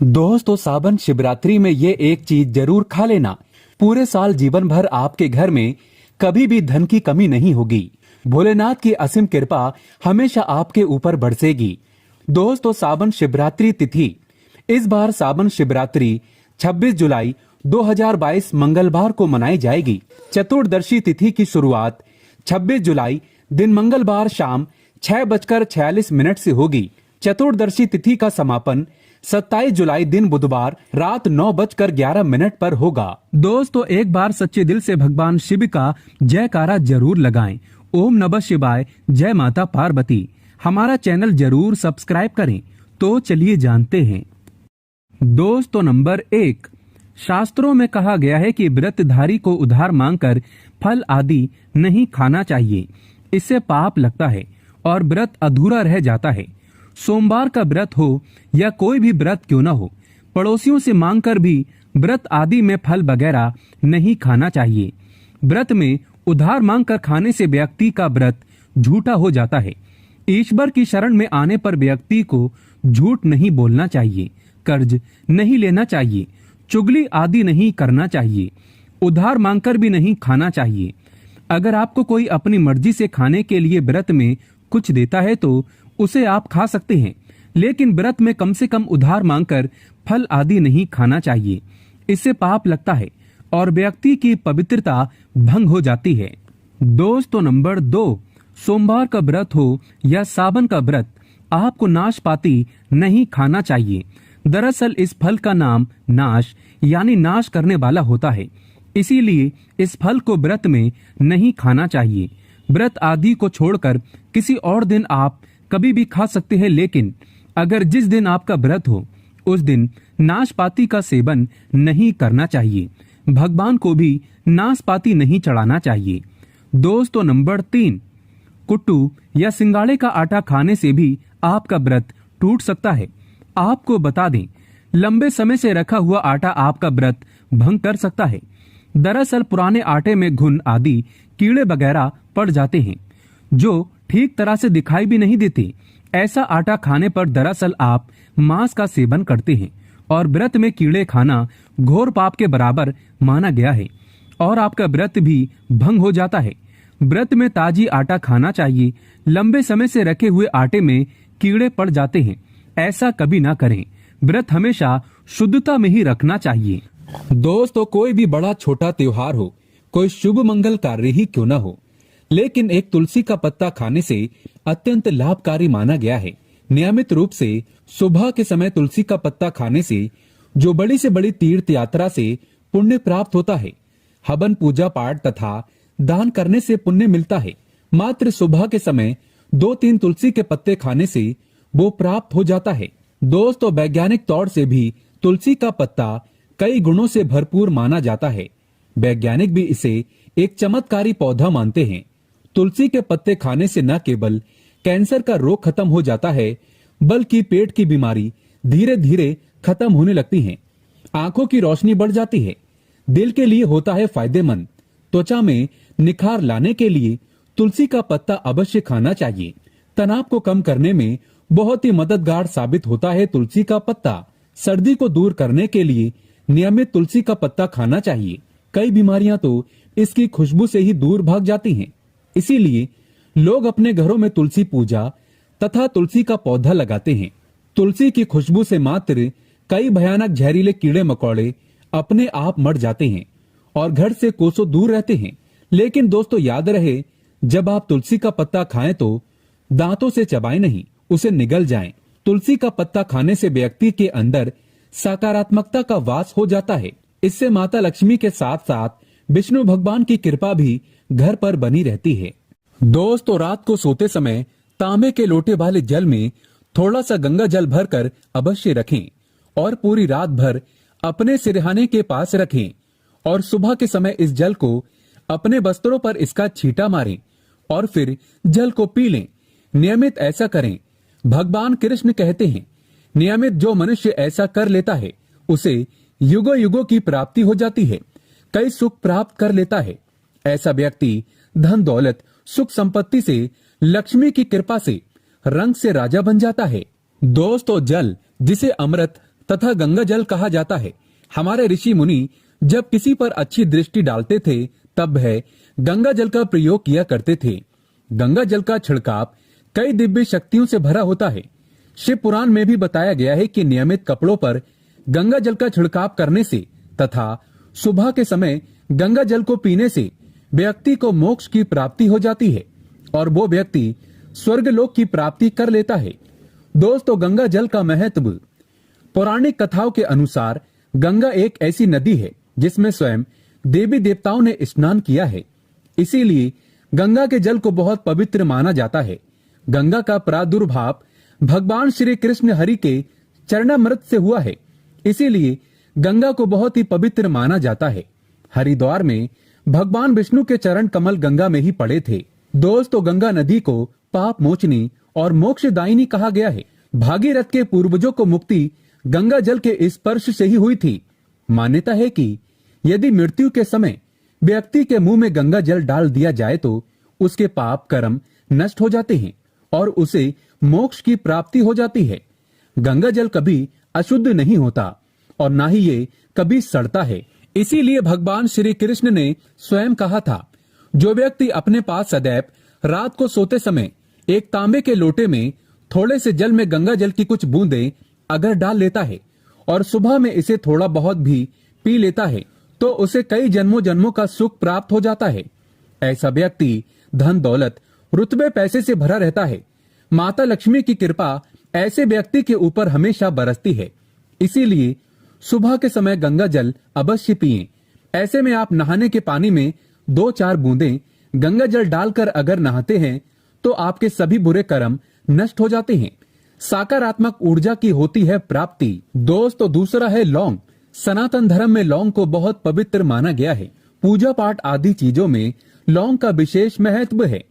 दोस्तों, सावन शिवरात्रि में ये एक चीज जरूर खा लेना। पूरे साल जीवन भर आपके घर में कभी भी धन की कमी नहीं होगी। भोलेनाथ की असीम कृपा हमेशा आपके ऊपर बरसेगी। दोस्तों, सावन शिवरात्रि तिथि इस बार सावन शिवरात्रि 26 जुलाई 2022 मंगलवार को मनाई जाएगी। चतुर्दशी तिथि की शुरुआत 26 जुलाई दिन मंगलवार शाम 6:46 से होगी। चतुर्दशी तिथि का समापन 27 जुलाई दिन बुधवार रात 9:11 पर होगा। दोस्तों, एक बार सच्चे दिल से भगवान शिव का जयकारा जरूर लगाएं। ओम नमः शिवाय, जय माता पार्वती। हमारा चैनल जरूर सब्सक्राइब करें। तो चलिए जानते हैं। दोस्तों, नंबर 1, शास्त्रों में कहा गया है कि व्रतधारी को उधार मांगकर फल आदि नहीं खाना चाहिए। इससे पाप लगता है और व्रत अधूरा रह जाता है। सोमवार का व्रत हो या कोई भी व्रत क्यों न हो, पड़ोसियों से मांगकर भी व्रत आदि में फल वगैरह नहीं खाना चाहिए। व्रत में उधार मांगकर खाने से व्यक्ति का व्रत झूठा हो जाता है। ईश्वर की शरण में आने पर व्यक्ति को झूठ नहीं बोलना चाहिए, कर्ज नहीं लेना चाहिए, चुगली आदि नहीं करना चाहिए, उधार मांगकर भी नहीं खाना चाहिए। अगर आपको कोई अपनी मर्जी से खाने के लिए व्रत में कुछ देता है तो उसे आप खा सकते हैं, लेकिन व्रत में कम से कम उधार मांगकर फल आदि नहीं खाना चाहिए। इससे पाप लगता है और व्यक्ति की पवित्रता भंग हो जाती है। दोस्तों, नंबर 2, सोमवार का व्रत हो या सावन का व्रत, आपको नाशपाती नहीं खाना चाहिए। दरअसल इस फल का नाम नाश यानी नाश करने वाला होता है, इसीलिए इस फल को व्रत में नहीं खाना चाहिए। व्रत आदि को छोड़कर किसी और दिन आप कभी भी खा सकते हैं, लेकिन अगर जिस दिन आपका व्रत हो उस दिन नाशपाती का सेवन नहीं करना चाहिए। भगवान को भी नाशपाती नहीं चढ़ाना चाहिए। दोस्तों, नंबर 3, कुट्टू या सिंगाड़े का आटा खाने से भी आपका व्रत टूट सकता है। आपको बता दें, लंबे समय से रखा हुआ आटा आपका व्रत भंग कर सकता है। दरअसल पुराने आटे में घुन आदि कीड़े वगैरह पड़ जाते हैं जो ठीक तरह से दिखाई भी नहीं देते। ऐसा आटा खाने पर दरअसल आप मांस का सेवन करते हैं और व्रत में कीड़े खाना घोर पाप के बराबर माना गया है और आपका व्रत भी भंग हो जाता है। व्रत में ताजी आटा खाना चाहिए। लंबे समय से रखे हुए आटे में कीड़े पड़ जाते हैं, ऐसा कभी ना करें। व्रत हमेशा शुद्धता में ही रखना चाहिए। दोस्तों, कोई भी बड़ा छोटा त्योहार हो, कोई शुभ मंगल कार्य ही क्यों न हो, लेकिन एक तुलसी का पत्ता खाने से अत्यंत लाभकारी माना गया है। नियमित रूप से सुबह के समय तुलसी का पत्ता खाने से जो बड़ी से बड़ी तीर्थ यात्रा से पुण्य प्राप्त होता है। हवन, पूजा पाठ तथा दान करने से पुण्य मिलता है। मात्र सुबह के समय 2-3 तुलसी के पत्ते खाने से वो प्राप्त हो जाता है। दोस्तों, वैज्ञानिक तौर से भी तुलसी का पत्ता कई गुणों से भरपूर माना जाता है। वैज्ञानिक भी इसे एक चमत्कारी पौधा मानते हैं। तुलसी के पत्ते खाने से न केवल कैंसर का रोग खत्म हो जाता है, बल्कि पेट की बीमारी धीरे धीरे खत्म होने लगती है। आंखों की रोशनी बढ़ जाती है। दिल के लिए होता है फायदेमंद। त्वचा में निखार लाने के लिए तुलसी का पत्ता अवश्य खाना चाहिए। तनाव को कम करने में बहुत ही मददगार साबित होता है तुलसी का पत्ता। सर्दी को दूर करने के लिए नियमित तुलसी का पत्ता खाना चाहिए। कई बीमारियां तो इसकी खुशबू से ही दूर भाग जाती हैं। इसीलिए लोग अपने घरों में तुलसी पूजा तथा तुलसी का पौधा लगाते हैं। तुलसी की खुशबू से मात्र कई भयानक जहरीले कीड़े मकोड़े अपने आप मर जाते हैं और घर से कोसों दूर रहते हैं। लेकिन दोस्तों, याद रहे, जब आप तुलसी का पत्ता खाएं तो दांतों से चबाएं नहीं, उसे निगल जाएं। तुलसी का पत्ता खाने से व्यक्ति के अंदर सकारात्मकता का वास हो जाता है। इससे माता लक्ष्मी के साथ साथ विष्णु भगवान की कृपा भी घर पर बनी रहती है। दोस्तों, रात को सोते समय तांबे के लोटे वाले जल में थोड़ा सा गंगा जल भरकर अवश्य रखें और पूरी रात भर अपने सिरहाने के पास रखें और सुबह के समय इस जल को अपने वस्त्रों पर इसका छींटा मारें और फिर जल को पी लें। नियमित ऐसा करें। भगवान कृष्ण कहते हैं, नियमित जो मनुष्य ऐसा कर लेता है उसे युगों युगों की प्राप्ति हो जाती है, कई सुख प्राप्त कर लेता है। ऐसा व्यक्ति धन दौलत सुख संपत्ति से, लक्ष्मी की कृपा से, रंग से राजा बन जाता है। दोस्तों, जल जिसे अमृत तथा गंगा जल कहा जाता है। हमारे ऋषि मुनि जब किसी पर अच्छी दृष्टि डालते थे तब वह गंगा जल का प्रयोग किया करते थे। गंगा जल का छिड़काव कई दिव्य शक्तियों से भरा होता है। शिव पुराण में भी बताया गया है कि नियमित कपड़ों पर गंगा जल का छिड़काव करने से तथा सुबह के समय गंगा जल को पीने से व्यक्ति को मोक्ष की प्राप्ति हो जाती है और वो व्यक्ति स्वर्गलोक की प्राप्ति कर लेता है। दोस्तों, गंगा जल का महत्व। पौराणिक कथाओं के अनुसार गंगा एक ऐसी नदी है जिसमें स्वयं देवी देवताओं ने स्नान किया है। इसीलिए गंगा के जल को बहुत पवित्र माना जाता है। गंगा का प्रादुर्भाव भगवान श्री कृष्ण हरि के चरणामृत से हुआ है। इसीलिए गंगा को बहुत ही पवित्र माना जाता है। हरिद्वार में भगवान विष्णु के चरण कमल गंगा में ही पड़े थे। दोस्तों, गंगा नदी को पाप मोचनी और मोक्षदायिनी कहा गया है। भागीरथ के पूर्वजों को मुक्ति गंगा जल के स्पर्श से ही हुई थी। मान्यता है कि यदि मृत्यु के समय व्यक्ति के मुंह में गंगा जल डाल दिया जाए तो उसके पाप कर्म नष्ट हो जाते हैं और उसे मोक्ष की प्राप्ति हो जाती है। गंगा जल कभी अशुद्ध नहीं होता और ना ही ये कभी सड़ता है। इसीलिए भगवान श्री कृष्ण ने स्वयं कहा था, जो व्यक्ति अपने पास सदैव रात को सोते समय एक तांबे के लोटे में थोड़े से जल में गंगा जल की कुछ बूंदें अगर डाल लेता है और सुबह में इसे थोड़ा बहुत भी पी लेता है तो उसे कई जन्मों जन्मों का सुख प्राप्त हो जाता है। ऐसा व्यक्ति धन दौलत रुतबे पैसे से भरा रहता है। माता लक्ष्मी की कृपा ऐसे व्यक्ति के ऊपर हमेशा बरसती है। इसीलिए सुबह के समय गंगा जल अवश्य पिएं। ऐसे में आप नहाने के पानी में 2-4 बूंदें गंगा जल डालकर अगर नहाते हैं तो आपके सभी बुरे कर्म नष्ट हो जाते हैं। सकारात्मक ऊर्जा की होती है प्राप्ति। दोस्तों, दूसरा है लौंग। सनातन धर्म में लौंग को बहुत पवित्र माना गया है। पूजा पाठ आदि चीजों में लौंग का विशेष महत्व है।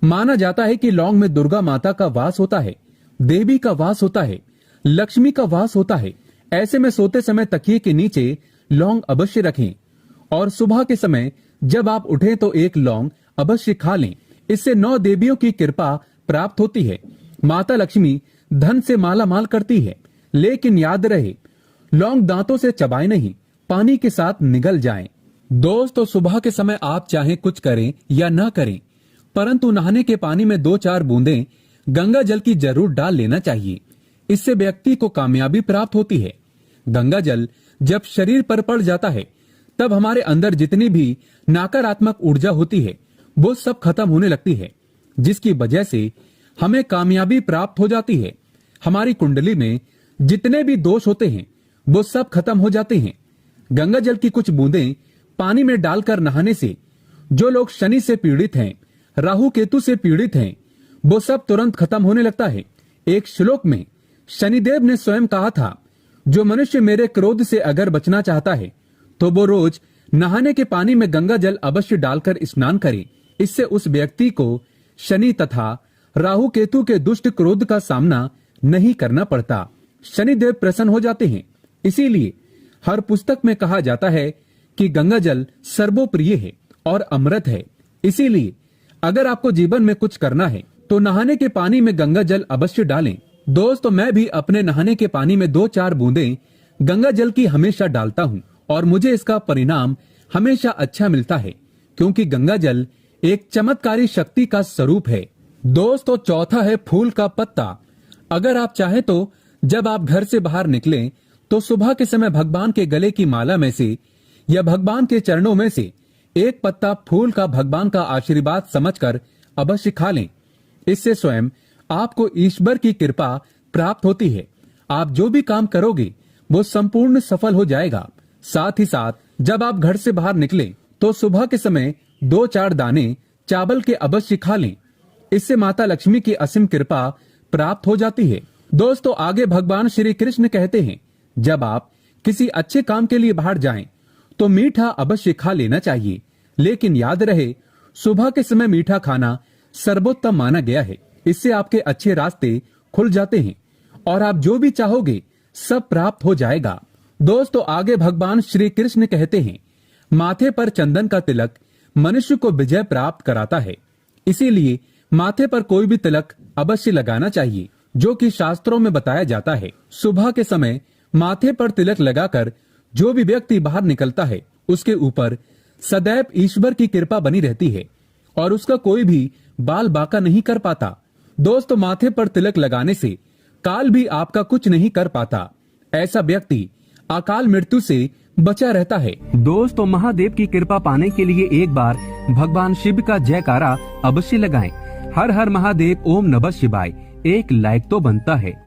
माना जाता है कि लौंग में दुर्गा माता का वास होता है, देवी का वास होता है, लक्ष्मी का वास होता है। ऐसे में सोते समय तकिए के नीचे लौंग अवश्य रखें और सुबह के समय जब आप उठें तो एक लौंग अवश्य खा लें। इससे 9 देवियों की कृपा प्राप्त होती है। माता लक्ष्मी धन से माला माल करती है। लेकिन याद रहे, लौंग दांतों से चबाएं नहीं, पानी के साथ निगल जाएं। दोस्तों, सुबह के समय आप चाहे कुछ करें या न करें, परंतु नहाने के पानी में 2-4 बूंदें गंगा जल की जरूर डाल लेना चाहिए। इससे व्यक्ति को कामयाबी प्राप्त होती है। गंगा जल जब शरीर पर पड़ जाता है तब हमारे अंदर जितनी भी नकारात्मक ऊर्जा होती है वो सब खत्म होने लगती है, जिसकी वजह से हमें कामयाबी प्राप्त हो जाती है। हमारी कुंडली में जितने भी दोष होते हैं वो सब खत्म हो जाते हैं। गंगा जल की कुछ बूंदें पानी में डालकर नहाने से जो लोग शनि से पीड़ित हैं, राहु केतु से पीड़ित हैं, वो सब तुरंत खत्म होने लगता है। एक श्लोक में शनिदेव ने स्वयं कहा था, जो मनुष्य मेरे क्रोध से अगर बचना चाहता है तो वो रोज नहाने के पानी में गंगा जल अवश्य डालकर स्नान करे। इससे उस व्यक्ति को शनि तथा राहु केतु के दुष्ट क्रोध का सामना नहीं करना पड़ता। शनिदेव प्रसन्न हो जाते हैं। इसीलिए हर पुस्तक में कहा जाता है कि गंगा जल सर्वोप्रिय है और अमृत है। इसीलिए अगर आपको जीवन में कुछ करना है तो नहाने के पानी में गंगा जल अवश्य डालें। दोस्तों, मैं भी अपने नहाने के पानी में 2-4 बूंदें गंगा जल की हमेशा डालता हूँ और मुझे इसका परिणाम हमेशा अच्छा मिलता है, क्योंकि गंगा जल एक चमत्कारी शक्ति का स्वरूप है। दोस्तों, चौथा है फूल का पत्ता। अगर आप चाहें तो जब आप घर से बाहर निकलें तो सुबह के समय भगवान के गले की माला में से या भगवान के चरणों में से एक पत्ता फूल का भगवान का आशीर्वाद समझकर अवश्य खा लें। इससे स्वयं आपको ईश्वर की कृपा प्राप्त होती है। आप जो भी काम करोगे वो संपूर्ण सफल हो जाएगा। साथ ही साथ जब आप घर से बाहर निकले तो सुबह के समय 2-4 दाने चावल के अवश्य खा लें। इससे माता लक्ष्मी की असीम कृपा प्राप्त हो जाती है। दोस्तों, आगे भगवान श्री कृष्ण कहते हैं, जब आप किसी अच्छे काम के लिए बाहर जाएं तो मीठा अवश्य खा लेना चाहिए। लेकिन याद रहे, सुबह के समय मीठा खाना सर्वोत्तम माना गया है। इससे आपके अच्छे रास्ते खुल जाते हैं और आप जो भी चाहोगे सब प्राप्त हो जाएगा। दोस्तों, आगे भगवान श्री कृष्ण कहते हैं, माथे पर चंदन का तिलक मनुष्य को विजय प्राप्त कराता है। इसीलिए माथे पर कोई भी तिलक अवश्य लगाना चाहिए, जो कि शास्त्रों में बताया जाता है। सुबह के समय माथे पर तिलक लगाकर जो भी व्यक्ति बाहर निकलता है उसके ऊपर सदैव ईश्वर की कृपा बनी रहती है और उसका कोई भी बाल बांका नहीं कर पाता। दोस्तों, माथे पर तिलक लगाने से काल भी आपका कुछ नहीं कर पाता। ऐसा व्यक्ति अकाल मृत्यु से बचा रहता है। दोस्तों, महादेव की कृपा पाने के लिए एक बार भगवान शिव का जयकारा अवश्य लगाएं। हर हर महादेव, ओम नमः शिवाय। एक लाइक तो बनता है।